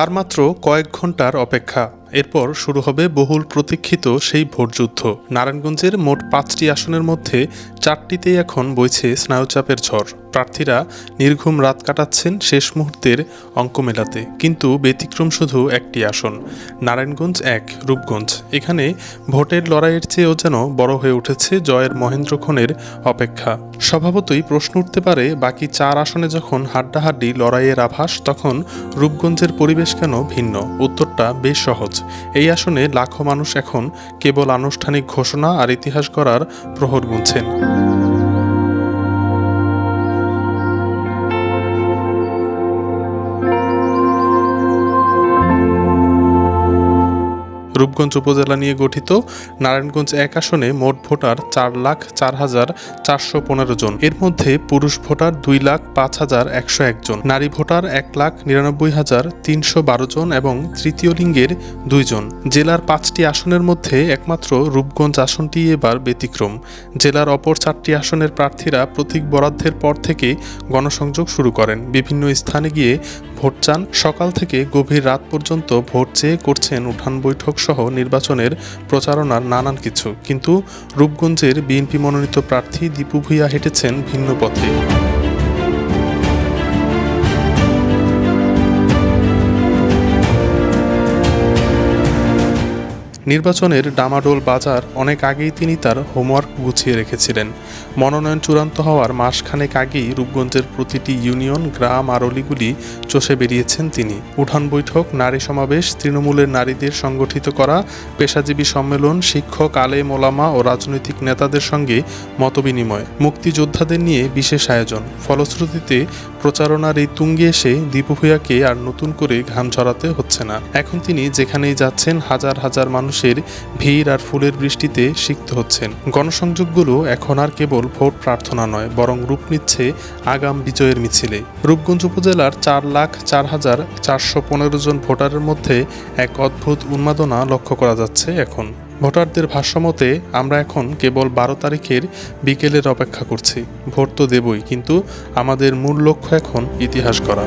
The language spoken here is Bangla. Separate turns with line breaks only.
আর মাত্র কয়েক ঘন্টার অপেক্ষা, এরপর শুরু হবে বহুল প্রতীক্ষিত সেই ভোটযুদ্ধ। নারায়ণগঞ্জের মোট 5টি আসনের মধ্যে 4টিতেই এখন বইছে স্নায়ুচাপের ঝড়। প্রার্থীরা নির্ঘুম রাত কাটাচ্ছেন শেষ মুহূর্তের অঙ্ক মেলাতে। কিন্তু ব্যতিক্রম শুধু একটি আসন, নারায়ণগঞ্জ 1 রূপগঞ্জ। এখানে ভোটের লড়াইয়ের চেয়েও যেন বড় হয়ে উঠেছে জয়ের মহেন্দ্রক্ষণের অপেক্ষা। স্বভাবতই প্রশ্ন উঠতে পারে, বাকি 4 আসনে যখন হাড্ডাহাড্ডি লড়াইয়ের আভাস, তখন রূপগঞ্জের পরিবেশ কেন ভিন্ন? উত্তরটা বেশ সহজ। এই আসনে লাখো মানুষ এখন কেবল আনুষ্ঠানিক ঘোষণা আর ইতিহাস গড়ার প্রহর গুনছেন। রূপগঞ্জ উপজেলা নিয়ে গঠিত নারায়ণগঞ্জ 1 আসনে মোট ভোটার 4,04,415 জন। এর মধ্যে পুরুষ ভোটার 2,05,101 জন, নারী ভোটার 1,99,312 জন এবং তৃতীয় লিঙ্গের 2 জন। জেলার 5টি আসনের মধ্যে একমাত্র রূপগঞ্জ আসনটি এবার ব্যতিক্রম। জেলার অপর 4টি আসনের প্রার্থীরা প্রতীক বরাদ্দের পর থেকে গণসংযোগ শুরু করেন, বিভিন্ন স্থানে গিয়ে ভোট চান। সকাল থেকে গভীর রাত পর্যন্ত ভোট চেয়ে করছেন উঠান বৈঠক সহ নির্বাচনের প্রচারণার নানান কিছু। কিন্তু রূপগঞ্জের বিএনপি মনোনীত প্রার্থী দীপু ভূঁইয়া হেঁটেছেন ভিন্ন পথে। নির্বাচনের ডামাডোল বাজার অনেক আগেই তিনি তার হোমওয়ার্ক গুছিয়ে রেখেছিলেন। মনোনয়ন চূড়ান্ত হওয়ার মাসখানেক আগেই রূপগঞ্জের প্রতিটি ইউনিয়ন, গ্রাম আর অলিগুলি চষে বেরিয়েছেন তিনি। উঠান বৈঠক, নারী সমাবেশ, তৃণমূলের নারীদের সংগঠিত করা পেশাজীবী সম্মেলন, শিক্ষক, আলেম, ওলামা ও রাজনৈতিক নেতাদের সঙ্গে মতবিনিময়, মুক্তিযোদ্ধাদের নিয়ে বিশেষ আয়োজন। ফলশ্রুতিতে প্রচারণার এই তুঙ্গে এসে দীপু ভূঁইয়াকে আর নতুন করে ঘাম ঝরাতে হচ্ছে না। এখন তিনি যেখানেই যাচ্ছেন হাজার হাজার মানুষের ভিড় আর ফুলের বৃষ্টিতে সিক্ত হচ্ছেন। গণসংযোগগুলো এখন আর কেবল ভোট প্রার্থনা নয়, বরং রূপ নিচ্ছে আগাম বিজয়ের মিছিলে। রূপগঞ্জ উপজেলার 4,04,415 জন ভোটারের মধ্যে এক অদ্ভুত উন্মাদনা লক্ষ্য করা যাচ্ছে এখন। ভোটারদের ভাষ্যমতে, আমরা এখন কেবল 12 তারিখের বিকেলের অপেক্ষা করছি। ভোট তো দেবই, কিন্তু আমাদের মূল লক্ষ্য এখন ইতিহাস গড়া।